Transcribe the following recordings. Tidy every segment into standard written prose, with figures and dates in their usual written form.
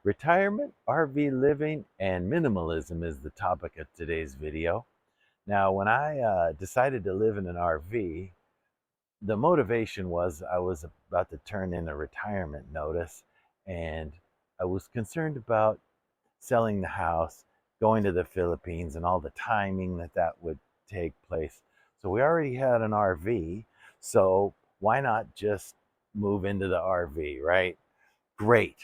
Retirement, RV living, and minimalism is the topic of today's video. Now, when I decided to live in an RV, the motivation was I was about to turn in a retirement notice, and I was concerned about selling the house, going to the Philippines, and all the timing that would take place. So we already had an RV, so why not just move into the RV, right? Great.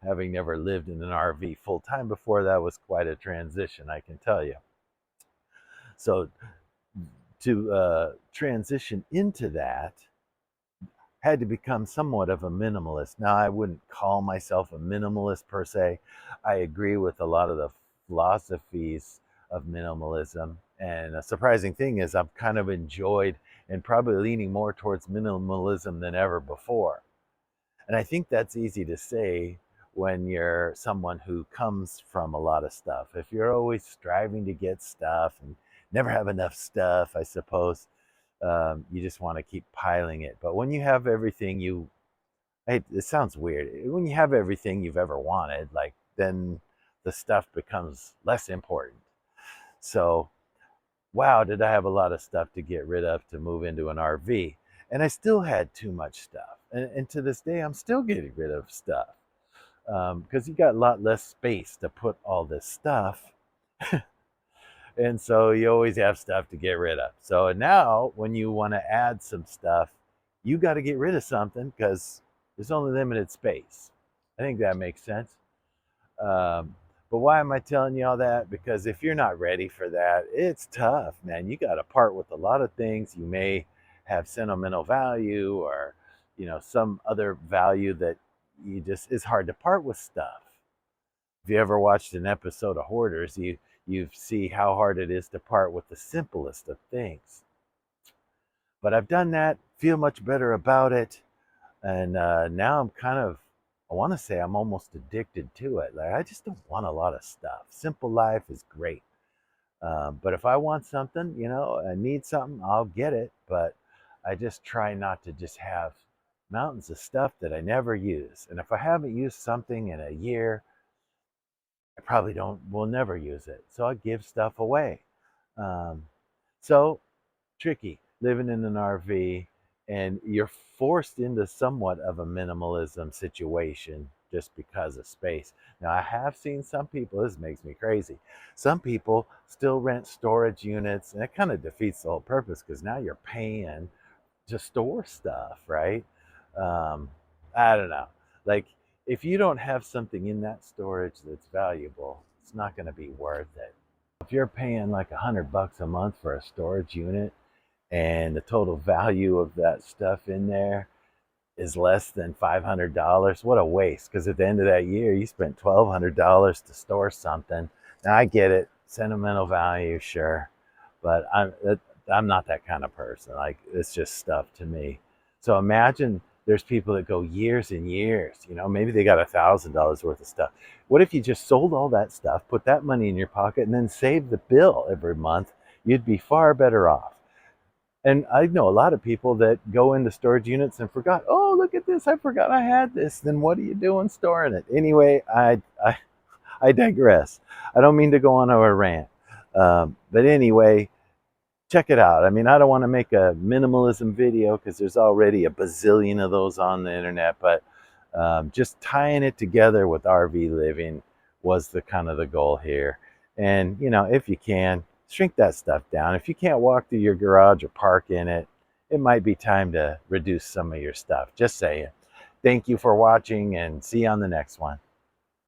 Having never lived in an RV full time before, that was quite a transition, I can tell you. So to transition into that, had to become somewhat of a minimalist. Now, I wouldn't call myself a minimalist per se. I agree with a lot of the philosophies of minimalism. And a surprising thing is, I've kind of enjoyed and probably leaning more towards minimalism than ever before. And I think that's easy to say when you're someone who comes from a lot of stuff. If you're always striving to get stuff and never have enough stuff, I suppose you just want to keep piling it. But when you have everything it sounds weird. When you have everything you've ever wanted, like, then the stuff becomes less important. So, wow, did I have a lot of stuff to get rid of to move into an RV. And I still had too much stuff. And to this day, I'm still getting rid of stuff because you got a lot less space to put all this stuff. And so you always have stuff to get rid of. So now when you want to add some stuff, you got to get rid of something because there's only limited space. I think that makes sense. But why am I telling you all that? Because if you're not ready for that, it's tough, man. You got to part with a lot of things. You may have sentimental value or, some other value that it's hard to part with stuff. If you ever watched an episode of Hoarders, you see how hard it is to part with the simplest of things. But I've done that, feel much better about it, and now I want to say I'm almost addicted to it. Like, I just don't want a lot of stuff. Simple life is great. But if I want something, I need something, I'll get it. But I just try not to just have mountains of stuff that I never use. And if I haven't used something in a year, I probably will never use it. So I give stuff away. Um, so tricky living in an RV, and you're forced into somewhat of a minimalism situation just because of space. Now, I have seen some people, this makes me crazy. Some people still rent storage units, and it kind of defeats the whole purpose because now you're paying to store stuff, right? Um, I don't know. Like, if you don't have something in that storage that's valuable, it's not going to be worth it. If you're paying like $100 a month for a storage unit and the total value of that stuff in there is less than $500, what a waste. Because at the end of that year, you spent $1,200 to store something. Now, I get it, sentimental value, sure, but I'm not that kind of person. Like, it's just stuff to me. So imagine there's people that go years and years, maybe they got $1,000 worth of stuff. What if you just sold all that stuff, put that money in your pocket, and then save the bill every month? You'd be far better off. And I know a lot of people that go into storage units and forgot, oh, look at this, I forgot I had this. Then what are you doing storing it? Anyway, I digress. I don't mean to go on a rant. But anyway, check it out. I mean, I don't want to make a minimalism video because there's already a bazillion of those on the internet, but just tying it together with RV living was the kind of the goal here. And, if you can, shrink that stuff down. If you can't walk through your garage or park in it, it might be time to reduce some of your stuff. Just saying. Thank you for watching, and see you on the next one.